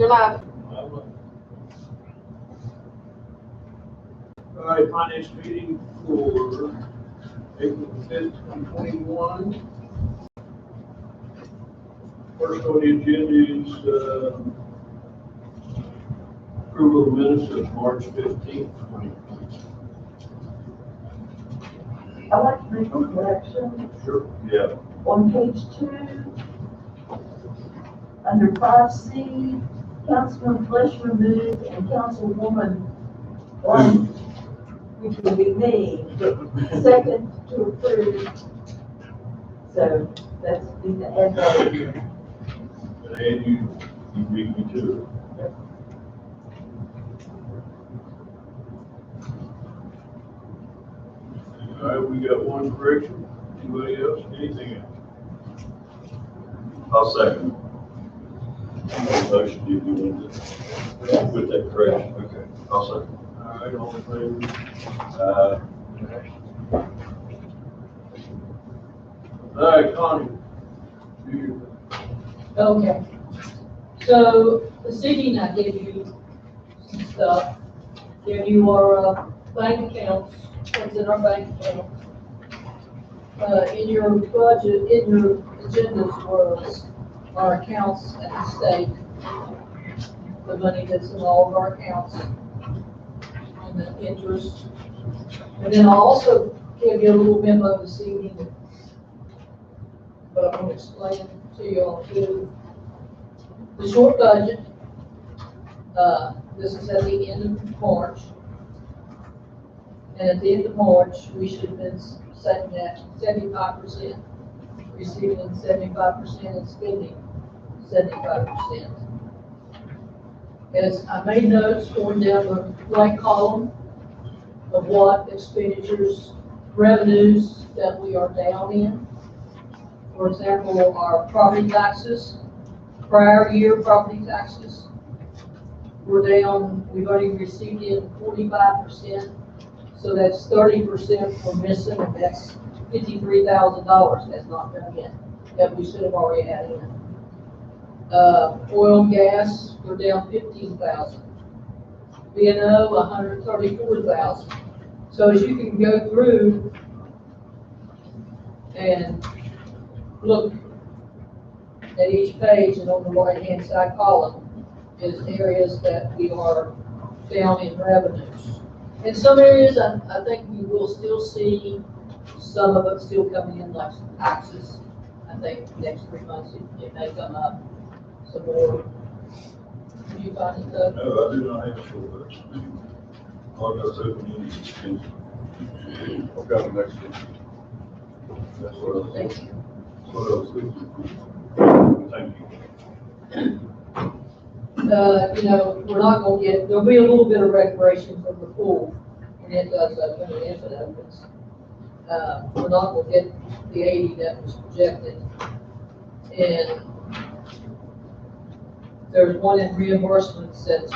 You're live. All right, finance meeting for April 5th, 2021. First on the agenda is approval of minutes of March 15th, 2020. I'd like to make a correction. Sure. Yeah. On page 2, under 5C, Councilman Fletcher moved and Councilwoman White, which would be me, second to approve. So that's need to add that in here. And you beat me to it. All right, we got one correction. Anybody else? Anything else? I'll second. Motion, do you want to with that correction? Okay, I'll second. All right, all in favor? All right, Connie. Do your Okay, so this evening I gave you some stuff. Gave you our bank accounts, what's in our bank account. In your budget, in your agendas was our accounts at the state, the money that's in all of our accounts, and the interest. And then I'll also give you a little memo this evening, but I'm going to explain to you all too. The short budget, this is at the end of March. And at the end of March, we should have been setting at 75%, receiving 75% and spending 75%. As I made notes going down the right column of what expenditures, revenues that we are down in. For example, our property taxes, prior year property taxes, we're down, we've already received in 45%, so that's 30% we're missing, and that's $53,000 that's not come in, that we should have already had in. Oil and gas, we're down 15,000. B&O, 134,000. So as you can go through and look at each page, and on the right-hand side column is areas that we are down in revenues. In some areas, I think we will still see some of it still coming in, like taxes. I think next 3 months it may come up some more. Did you find it though? No, I do not have a short budget. All I got is open ended expense. I've got the next one. That's what I was Thank thinking. you. That's what I was thinking. Thank you. You know, we're not gonna get, there'll be a little bit of recreation from the pool when it does open, and if it opens. We're not gonna get the 80 that was projected. And there's one in reimbursements that's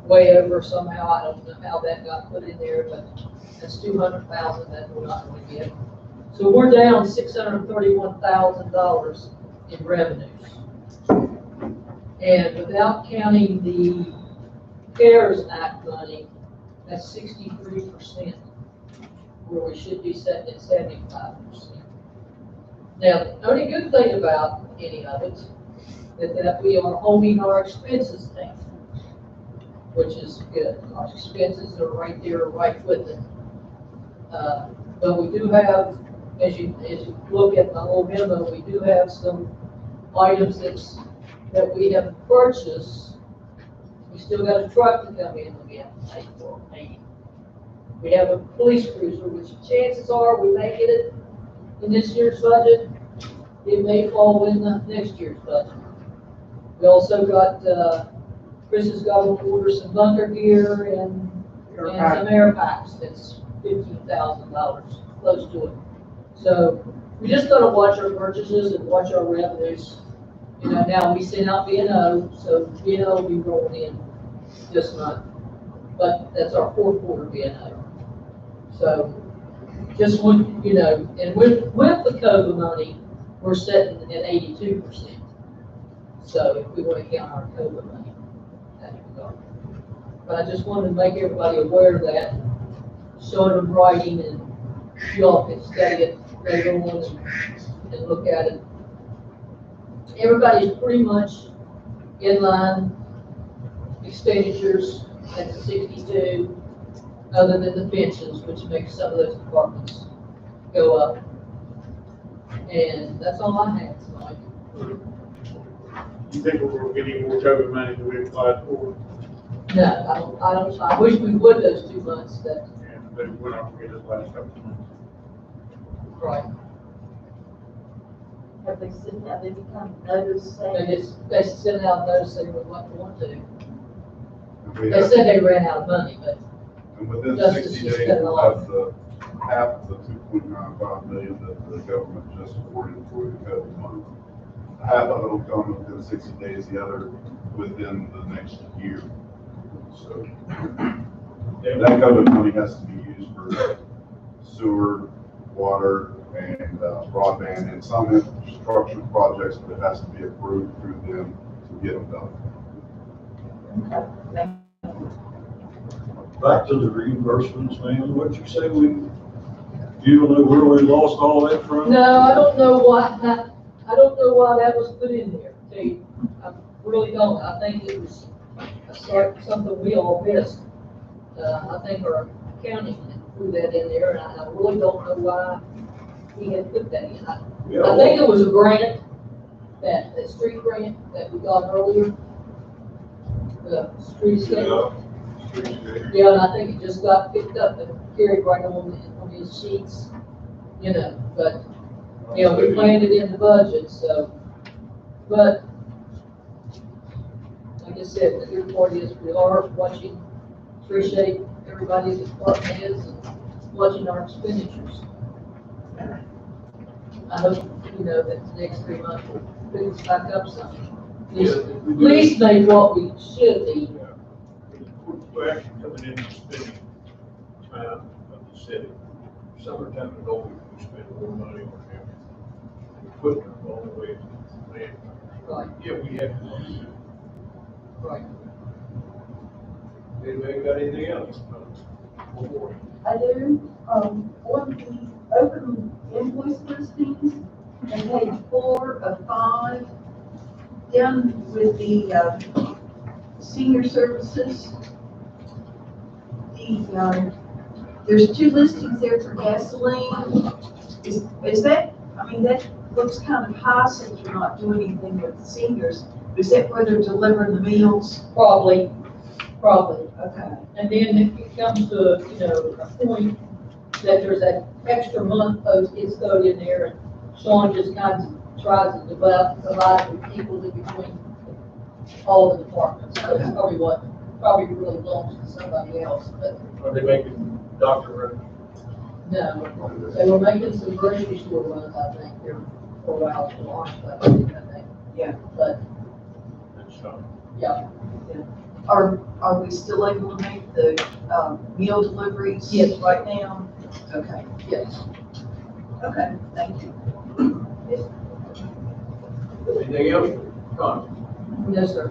way over somehow. I don't know how that got put in there, but that's 200,000 that we're not gonna get. So we're down $631,000 in revenues. And without counting the CARES Act money, that's 63%, where we should be setting at 75%. Now, the only good thing about any of it is that we are holding our expenses down, which is good. Our expenses are right there, right with it. But we do have, as you look at the whole memo, we do have some items that we have purchased. We still got a truck to come in again, maybe. We have a police cruiser, which chances are we may get it in this year's budget. It may fall in the next year's budget. We also got, Chris has got to order some bunker gear and some air packs. That's $15,000, close to it. So we just got to watch our purchases and watch our revenues. You know, now we sent out B&O, so B&O will be rolling in this month, but that's our fourth quarter B&O. So just want, you know, and with the COVID money, we're sitting at 82%. So if we want to count our COVID money. But I just wanted to make everybody aware of that, show it in writing, and you all can study it later on and look at it. Everybody's pretty much in line, expenditures at the 62, other than the pensions, which makes some of those departments go up. And that's all I have tonight. You think we're getting more COVID money than we applied for? No, I don't, I wish we would those 2 months, but, But we're not gonna get this last couple of months. right. Have they sent out any kind of notice saying? They sent out notice they would want to. And we They have- said they ran out of money, but And within Justice 60 just days, cut it we'll off. have the half of the 2.95 million that the government just awarded for the COVID money. Half of it will come within 60 days, the other within the next year. So that COVID money has to be used for sewer, water, and broadband, and some infrastructure projects, but it has to be approved through them to get them done. Back to the reimbursements, man, what you say you don't know where we lost all that from? no, I don't know why that was put in there, tell you. I really don't. I think it was something we all missed. I think our county threw that in there, and I really don't know why he had put that in. I think it was a grant, that street grant that we got earlier. The street state. Yeah, and I think it just got picked up and carried right on his sheets, you know, but, you know, we planned it in the budget, so, but, like I said, the good part is we are watching, appreciate everybody's department is and watching our expenditures. I hope, you know, that the next 3 months will pick us back up some. At least make what we should be. We're actually coming into spending time of the city. Summertime is always we spend more money on equipment all the way to the land. Right. Yeah, we have to. Right. Anybody got anything else? One more. I do, on the open invoice listings, on page 4 of 5, down with the, senior services, there's 2 listings there for gasoline. Is that, I mean, that looks kind of high since you're not doing anything with the seniors. Is that where they're delivering the meals? Probably. Okay. And then if it comes to, you know, a point that there's that extra month post gets thrown in there, and Sean just kind of tries to divide the people in between all the departments. So it's probably really belongs to somebody else, but Are they making doctor runs? no. They were making some grocery store runs, I think, they're 4 hours long, but I think. Yeah. But, That's not. yeah, Are we still able to make the, meal deliveries? Yes. Right now? Okay, yes. okay, thank you. Anything else? Con? No, sir.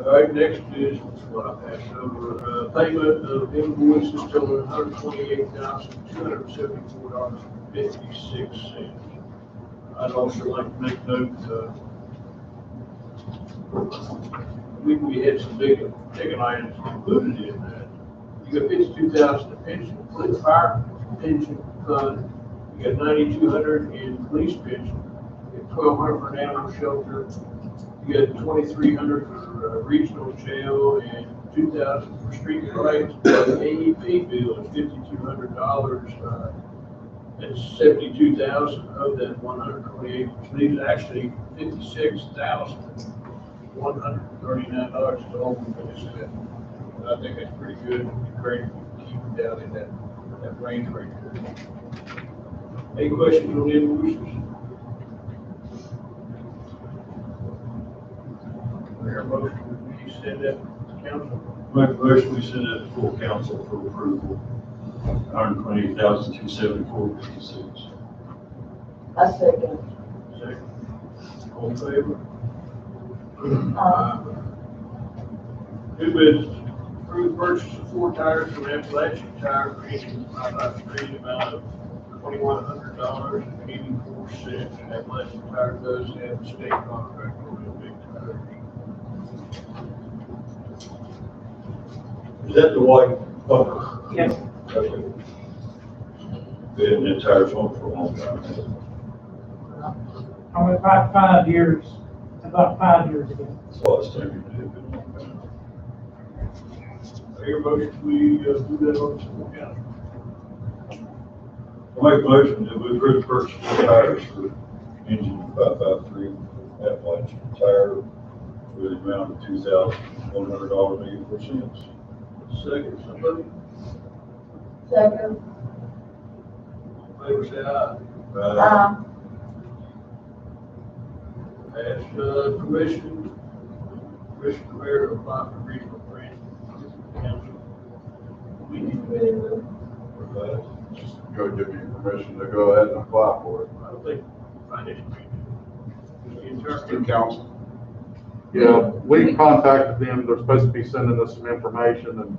All right, next is what I passed over, payment of invoices totaling $128,274.56. I'd also like to make note, we had some big ticket items included in that. You got 52,000 in pension, including fire pension fund. You got 9,200 in police pension. You got 1,200 for an animal shelter. You got 2,300 for regional jail and 2,000 for street lights. The AEP bill is $5,200. That's 72,000 of that 128, which leaves actually $56,139 total for this bit. I think that's pretty good. It'd be great if we keep it down in that range right there. Any questions on the invoices? Mayor, motion, we send that to council. Make a motion, we send that to full council for approval, $128,274.56. I second. Second. All in favor? New business, approve purchase of 4 tires from Appalachian Tire for engine 553, amount of $2,100.84. And Appalachian Tire does have a state contract for real big tires. Is that the white? Yes. Okay. Been in tires on for a long time. About 5 years, about 5 years ago. That's what I was thinking. It had been a long time. I hear a motion, we do that on Simple County. I make a motion that we approve purchase of tires for engine 553 Appalachian Tire with an amount of $2,100.84. Second, somebody, Second. favor say aye. Ask, permission for mayor to apply for regional grant. Council. We need to, Go give me permission to go ahead and apply for it. I don't think, finance To committee. council. Yeah, we contacted them, they're supposed to be sending us some information, and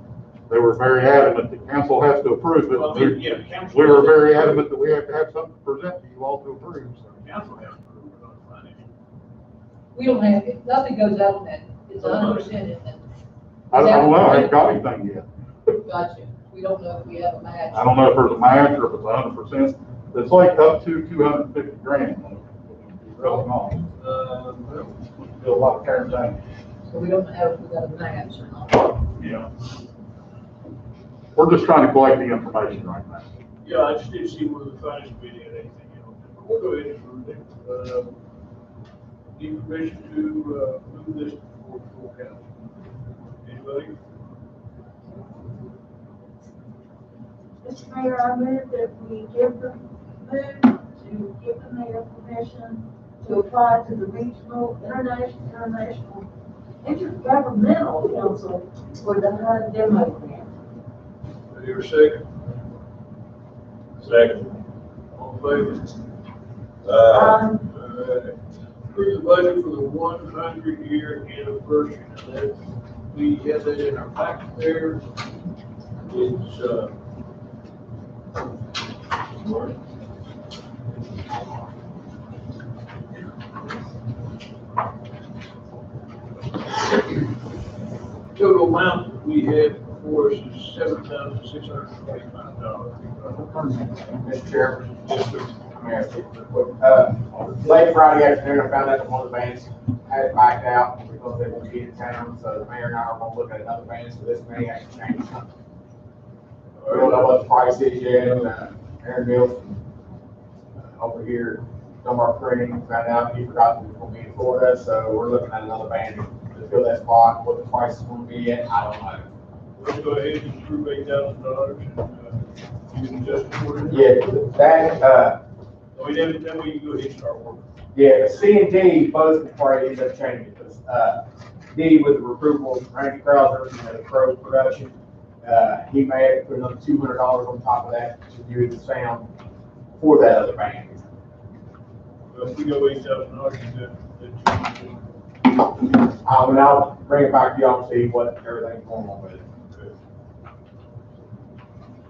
they were very adamant that council has to approve Well, I it. mean, yeah, council. We were very adamant that we have to have something to present to you all to approve, so. Council has approved it on finance. We don't have, nothing goes out on that, it's 100% in that. I don't know, I haven't got anything yet. Gotcha, we don't know if we have a match. I don't know if there's a match or if it's 100%. It's like up to 250 grand. Really small. Do a lot of care things. So we don't know if we got a match or not. Yeah. We're just trying to collect the information right now. Yeah, I just didn't see where the finance committee had anything else. We'll go ahead and approve it. Need permission to, move this before full council. Anybody? Mr. Mayor, I move that we give the mayor permission to apply to the Regional International Intergovernmental Council for the HUD demo grant. Is there a second? Second. All in favor? Approve the budget for the 100-year anniversary. Now that, we have that in our packet there. It's, total amount that we have before us is $7,625. Mr. Chairman, late Friday afternoon, I found out that one of the bands had backed out because they were in town, so the mayor and I are gonna look at another band, so this may actually change something. We don't know what the price is yet, Aaron Mills, over here, Dunbar Printing, found out he forgot that he was gonna be in Florida, so we're looking at another band to fill that spot. What the price is gonna be yet, I don't know. Let's go ahead and approve $8,000 and, you can just order it. Yeah, that, We then we can go ahead and start working. yeah, C and D, both before I end up changing, because, D with the approval of Randy Krauser, the Pro Production, he may have to put another $200 on top of that to do the sound for that other band. Well, if we go $8,000, And I'll bring it back to y'all and see what everything's going on with it.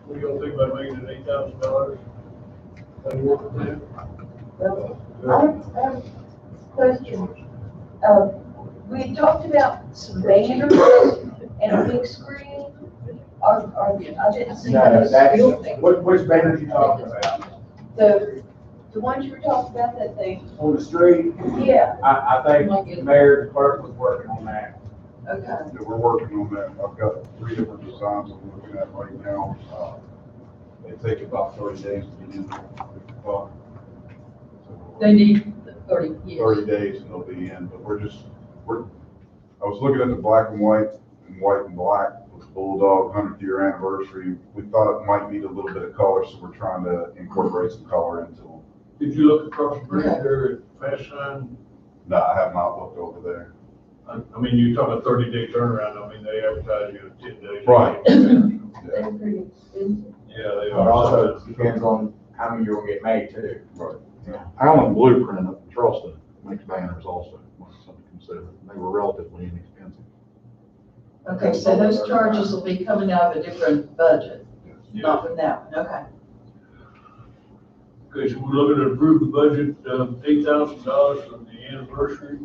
what do y'all think about making it $8,000? That work with that? I have a question. We talked about some banners and a big screen. I didn't see No, those that's, building. which banners you talking about? The ones you were talking about, that thing, On the street? yeah, I think the mayor, the clerk was working on that. okay. Yeah, we're working on that. I've got 3 different designs I'm looking at right now. They take about 30 days to get in. They need 30 years. 30 days and they'll be in, but I was looking at the black and white and black with Bulldog 100th year anniversary. We thought it might need a little bit of color, so we're trying to incorporate some color into them. Did you look across the bridge there at Fast Sign? No, I have not looked over there. I mean, you're talking a 30-day turnaround. I mean, they advertise you in 10 days. Right. They're pretty expensive. Yeah, they It are. also depends on how many you're gonna get made too. Right. Allen Blueprint up in Charleston makes banners also, something to consider. They were relatively inexpensive. Okay, so those charges will be coming out of a different budget, not from that one, okay. Okay, so we're looking to approve the budget of $8,000 for the anniversary.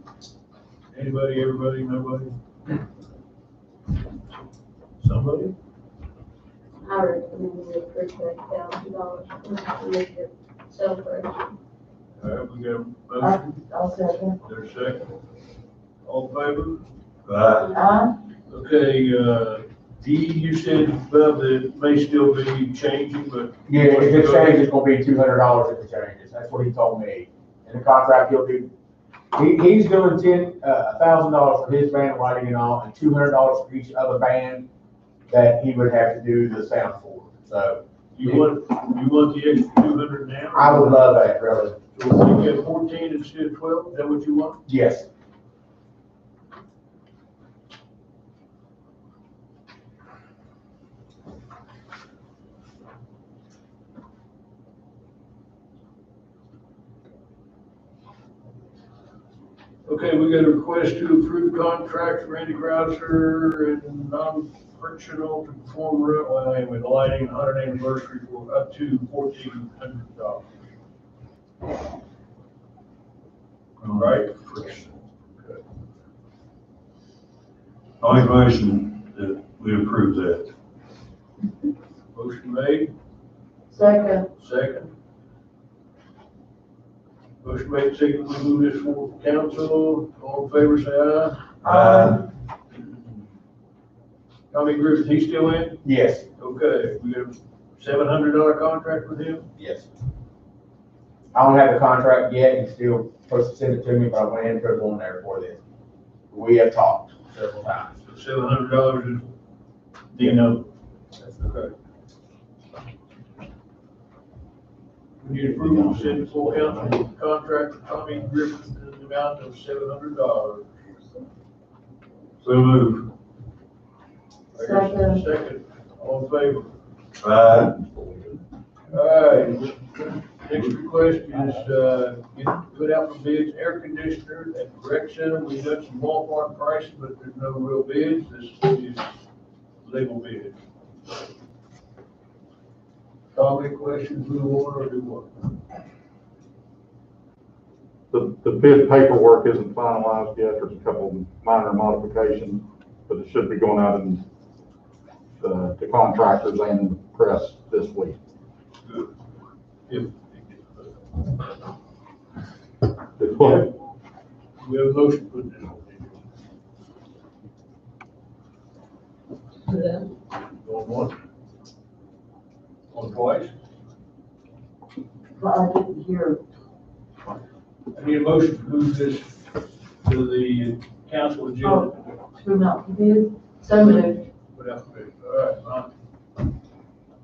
Anybody, everybody, nobody? Somebody? I recommend we approve $8,000 to make it celebration. All right, we got a motion. I'll second. There's a second. All in favor? Aye. Okay, D, you said above that it may still be changing, but. Yeah, if it changes, it's gonna be $200 if it changes, that's what he told me. In the contract, he'll do, he's doing $1,000 for his band lighting and all, and $200 for each other band that he would have to do the sound for, so. You want the extra 200 now? I would love that, really, So we get 14 instead of 12, is that what you want? yes. Okay, we got a request to approve contract for Randy Crouser and non-frictional to perform, well, anyway, the lighting 100th anniversary for up to $1,400. All right. I'll make a motion that we approve that. Motion made, Second. second. Motion made, second, we move this for council. All in favor, say aye. Aye. Tommy Griffin, he still in? Yes. Okay, we got a $700 contract with him? Yes. I don't have the contract yet, he's still supposed to send it to me, but I went ahead and put it on there for this. We have talked several times. $700 is, Dino. okay. We need approval to send full council contract for Tommy Griffin in the amount of $700. So move. Second. Second, all in favor? Aye. All right, next request is, put out for bids, air conditioner at the rec center. We got some ballpark prices, but there's no real bids. This is legal bid. Tommy, questions, move on or do what? The bid paperwork isn't finalized yet. There's a couple minor modifications, but it should be going out in to contractors and the press this week. Good. If, we have a motion to put this on. Going once? On twice? Well, I didn't hear. I need a motion to move this to the council agenda. Who not bid? So moved. Without the bid. All right, fine.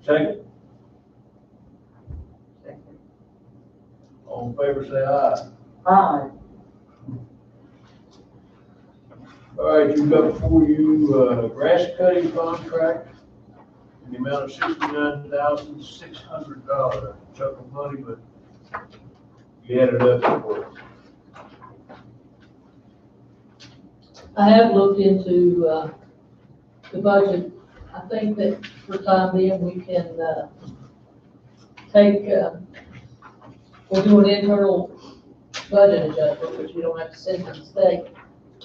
Second, all in favor, say aye. Aye. All right, you've got before you, grass cutting contract in the amount of $69,600. Chunk of money, but you added up for it. I have looked into, the budget. I think that for time being, we can, take, we'll do an internal budget adjustment, which we don't have to send to the state.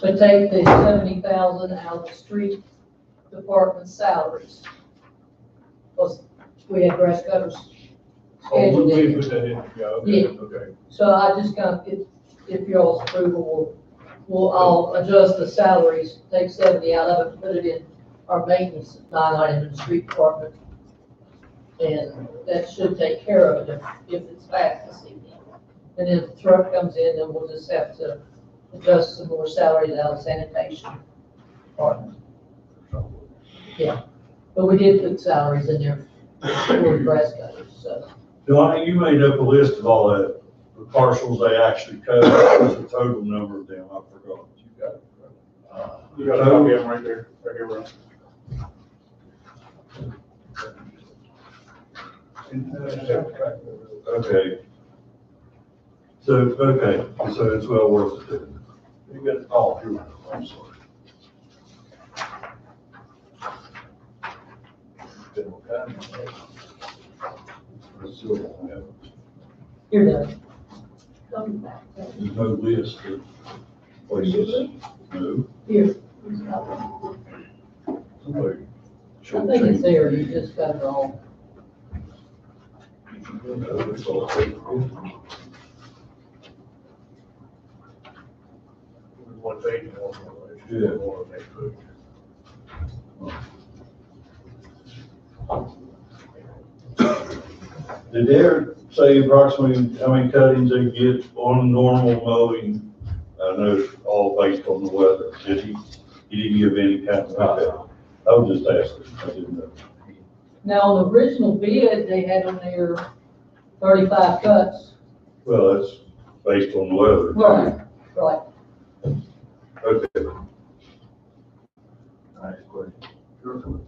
But take the 70,000 out of the street department salaries. Plus, we had grass cutters Oh, scheduled we in. put that in, yeah, okay, Yeah. okay. So I just kind of, if y'all's approval, I'll adjust the salaries, take 70 out of it, put it in our maintenance line item in the street department. And that should take care of it if it's back this evening. And if the truck comes in, then we'll just have to adjust some more salaries out of sanitation department. Yeah, but we did put salaries in there for the grass cutters, so. Donnie, you made up a list of all that, the parcels they actually cut, what's the total number of them, I forgot. You got it. You got a copy of them right there, right here, bro. Okay. So, okay, so it's well worth it. You got, Oh, you're right, I'm sorry. Here, though. Come back. There's no list of places. No. Here. Somebody I should think it's change. there, you just got it wrong. No, it's all paper. One page and one more. Yeah. One page. Did they ever say approximately how many cuttings they get on normal mowing? I know it's all based on the weather. Did he didn't give any kind of, okay. I was just asking, I didn't know. Now, on the original bid, they had on there 35 cuts. Well, that's based on the weather. Right, right. Okay. Nice question.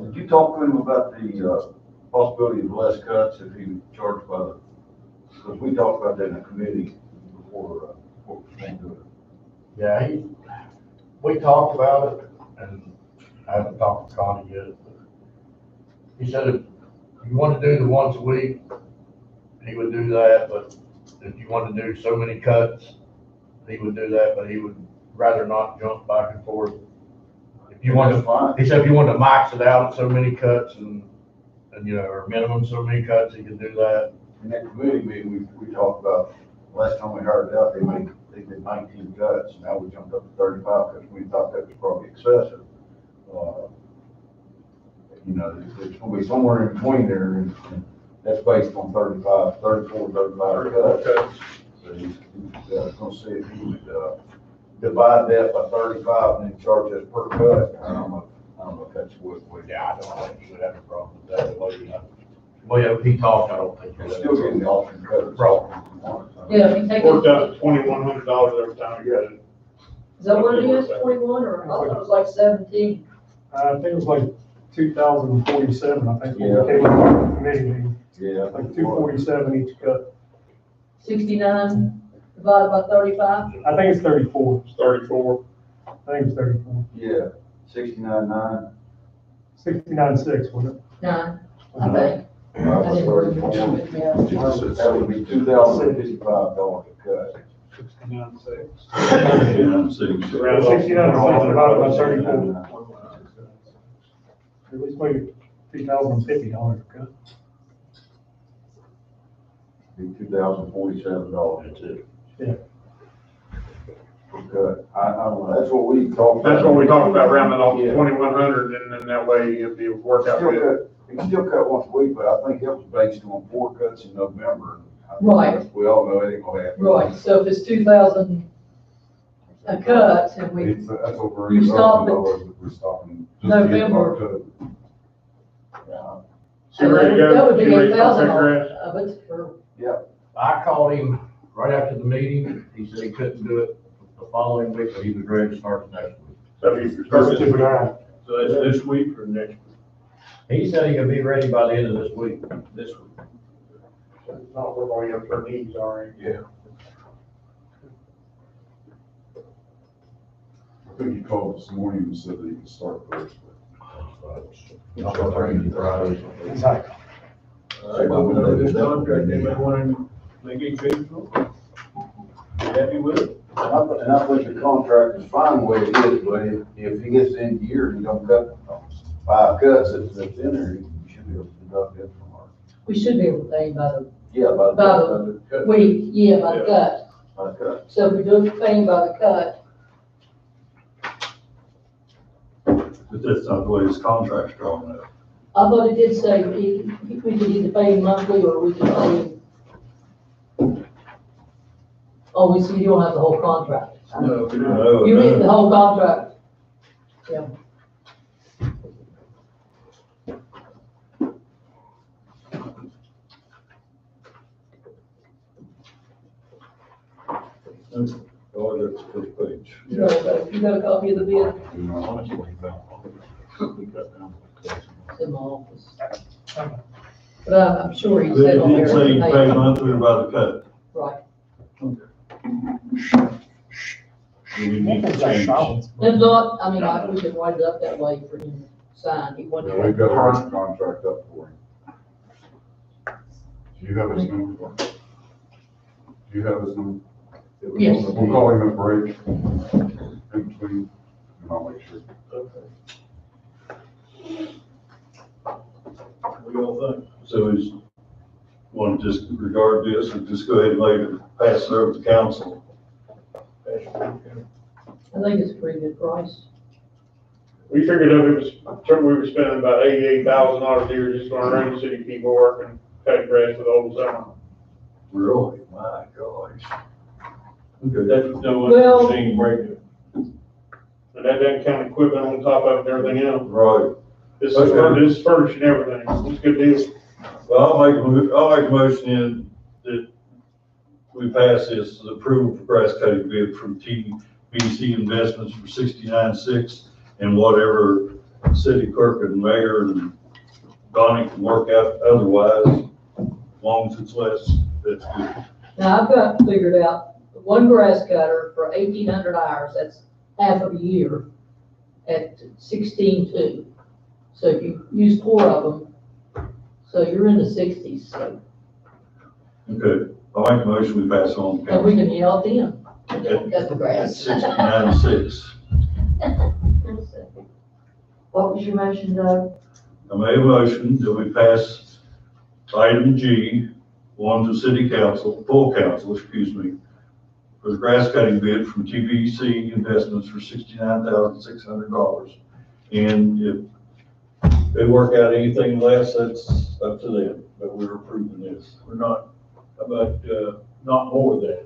Did you talk to him about the, possibility of less cuts if he was charged by the, because we talked about that in a committee before we came to it. Yeah, we talked about it, and I haven't talked to Connie yet. He said if you want to do the once a week, he would do that, but if you want to do so many cuts, he would do that, but he would rather not jump back and forth. If you want to, he said if you want to max it out at so many cuts and you know, or minimum so many cuts, he can do that. In that committee meeting, we talked about, last time we heard it out, they did 19 cuts, now we jumped up to 35 because we thought that was probably excessive. You know, it's gonna be somewhere in between there, and that's based on 34, 35 cuts. So he's gonna see if he would, divide that by 35 and then charge us per cut. I don't know if that's what. Yeah, I don't think he would have a problem with that. Well, if he talked, I don't think. You're still getting the option cut. Yeah, if you take Worked it, out $2,100 every time you got it. is that what it is, 21, or I thought it was like 17? I think it was like 2,047, I think, when Yeah. we came up with the committee meeting, Yeah. like 247 each cut. 69 divided by 35? I think it's 34. It's 34. I think it's 34. Yeah, 69.9. 69.6, wasn't it? 9, I think. I didn't work it, yeah. That would be $2,055 a cut. 69.6. Yeah, six. Around 69.6 divided by 34. At least make it $2,050 a cut. Be $2,047. That's it. Per cut. I don't know, that's what we talked about. That's what we talked about, rounding off Yeah. to 2,100, and then that way it'd be work out Still good. cut, you can still cut once a week, but I think that was based on 4 cuts in November. I think Right. We all know it ain't gonna happen. Right, so if it's 2,000 a cut, and we, That's over You stop it $8,000 that we're stopping. just to get November. our cut. Yeah. So ready to go? that would be You ready to 8,000 cut grass? of it, or, I called him right after the meeting. He said he couldn't do it the following week, but he was ready to start next week. So you start to nine. So that's this week or next week? He said he could be ready by the end of this week. This week. So it's not, we're going up to our knees already. Yeah. I think he called this morning and said that he could start first. Not gonna bring you Friday. Exactly. All right, well, this contract, anybody want to make any changes? You happy with it? And I think the contract is fine the way it is, but if he gets the end of the year and he don't cut 5 cuts that's in there, he should be able to deduct it from our. we should be able to pay by Yeah, by By the week, yeah, by the cut. by the cut. So if we do it paying by the cut, But that's not the way his contract's drawn up. I thought it did say we could either pay him monthly or we could pay him. Oh, we see, you don't have the whole contract. No, we don't. No, You read the no. whole contract. Yeah. Oh, that's the first page. You got a copy of the bid? It's in my office. But I'm sure he But said it on there. did say you that pay they- monthly or by the cut. Right. We need to change. If not, I mean, we can write it up that way for him. sign. He wanted. Yeah, we've got a written contract up for him. Do you have his number? Do you have his number? Yes. We'll call him a break in between, and I'll make sure. Okay. What do y'all think? So is, want to just regard this or just go ahead and later pass it over to council? I think it's a pretty good price. We figured out we were spending about $88,000 a year just on our own city people working, cutting grass for the whole summer. Really? My gosh. Okay. That's no Well- unforeseen break. And that doesn't count equipment on top of it and everything else. Right. This is, Okay. this is furnishing everything. It's a good deal. Well, I'll make a motion in that we pass this approval for grass cutting bid from TBC Investments for 69.6 and whatever city clerk and mayor and Donnie can work out otherwise, as long as it's less, that's good. Now, I've got figured out one grass cutter for 1,800 hours, that's half of a year at 16.2. So if you use 4 of them, so you're in the 60s, so, Okay, I'll make a motion, we pass on. and we can yell at them, and they'll cut the grass. 69.6. What was your motion, Doug? I made a motion that we pass item G, on to city council, full council, excuse me, for the grass cutting bid from TBC Investments for $69,600. And if they work out anything less, that's up to them, but we're approving this. We're not, about, not more than,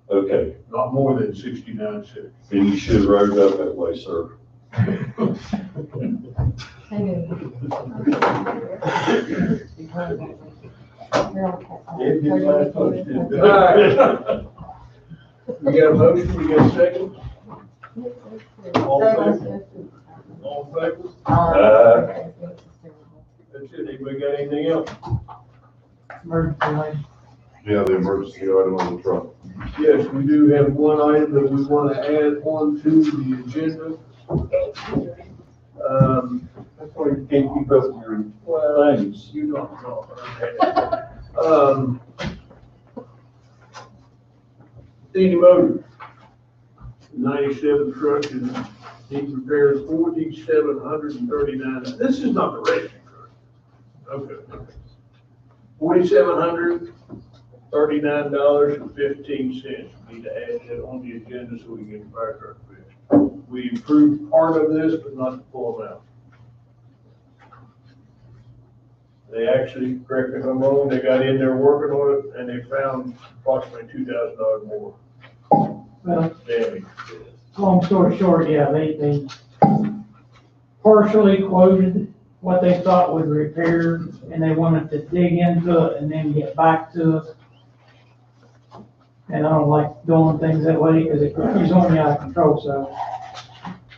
Okay, not more than 69.6. then you should write it up that way, sir. We got a motion, we got a second? All in favor? All in favor? That's it, anybody got anything else? Emergency lane. Yeah, the emergency item on the truck. Yes, we do have one item that we want to add on to the agenda. That's why you can't keep up with your things. You don't know. Danny Motor, 97 truck and needs repairs, 4,739. This is not the racing truck. Okay. $4,739.15. We need to add that on the agenda so we can get the fire truck fixed. We approved part of this, but not the full amount. They actually, correct me if I'm wrong, they got in there working on it and they found approximately $2,000 more Well, damage. long story short, yeah, they partially quoted what they thought was repaired, and they wanted to dig into it and then get back to us. And I don't like doing things that way, because it keeps on me out of control, so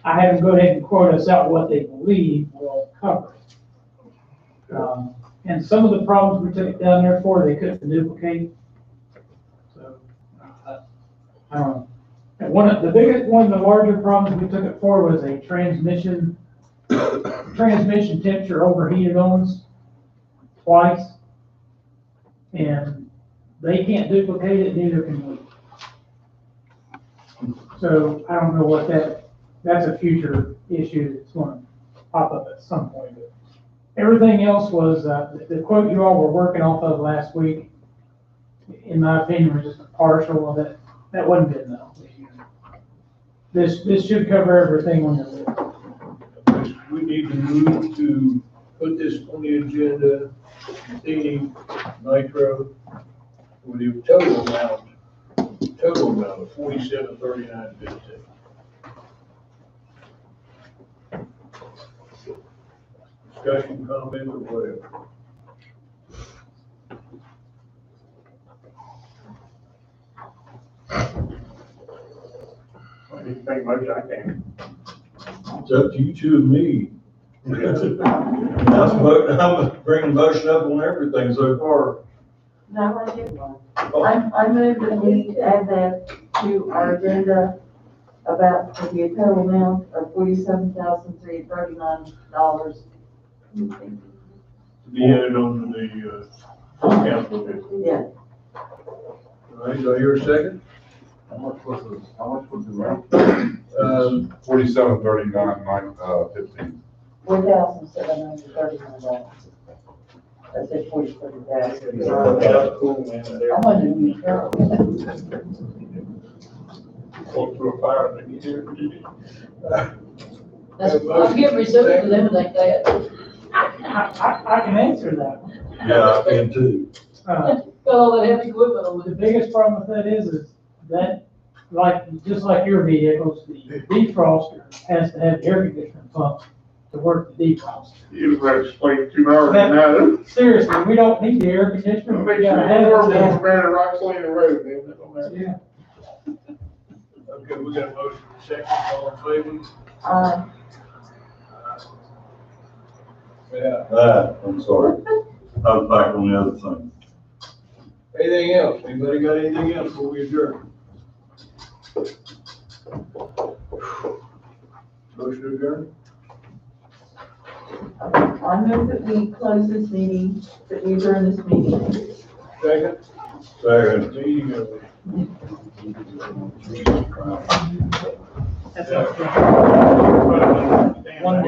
I had them go ahead and quote us out what they believe will cover it. And some of the problems we took it down there for, they couldn't duplicate. So, I don't know. And one of the larger problems we took it for was a transmission temperature overheated on us twice. And they can't duplicate it, neither can we. So I don't know what that's a future issue that's gonna pop up at some point. But everything else was, the quote you all were working off of last week, in my opinion, was just a partial of it. That wasn't good enough. This should cover everything on the list. We need to move to put this on the agenda, containing nitro, with the total amount of $47.39.15. Discussion, comment, or whatever. I need to make much I can. It's up to you two and me. I'm bringing motion up on everything so far. No, I did one. I move that we add that to our agenda, about, to be a total amount of $47,339. To be added on to the, council. Yeah, All right, do I hear a second? How much was the rent? $47, $39, 15. $4,739. I said 47,000. That's cool, man. I wanted to be sure. Going through a fire, they get here, I'll get reserved for them like that. I can answer that. Yeah, I can too. Uh, Got all that heavy equipment on The it. biggest problem with that is that, just like your vehicles, the defroster has to have air conditioning pump to work the defroster. You better explain 2 hours now. Seriously, we don't need the air conditioner. Make We sure gotta you're have going it. from Granite Rocks Lane to road, man. That don't matter. Yeah. Okay, we got a motion, second, all in favor? Yeah. I'm sorry. I was back on the other thing. Anything else? Anybody got anything else before we adjourn? Motion to adjourn? I move that we close this meeting, that we adjourn this meeting. Second? Second. Meeting over. That's up to- One.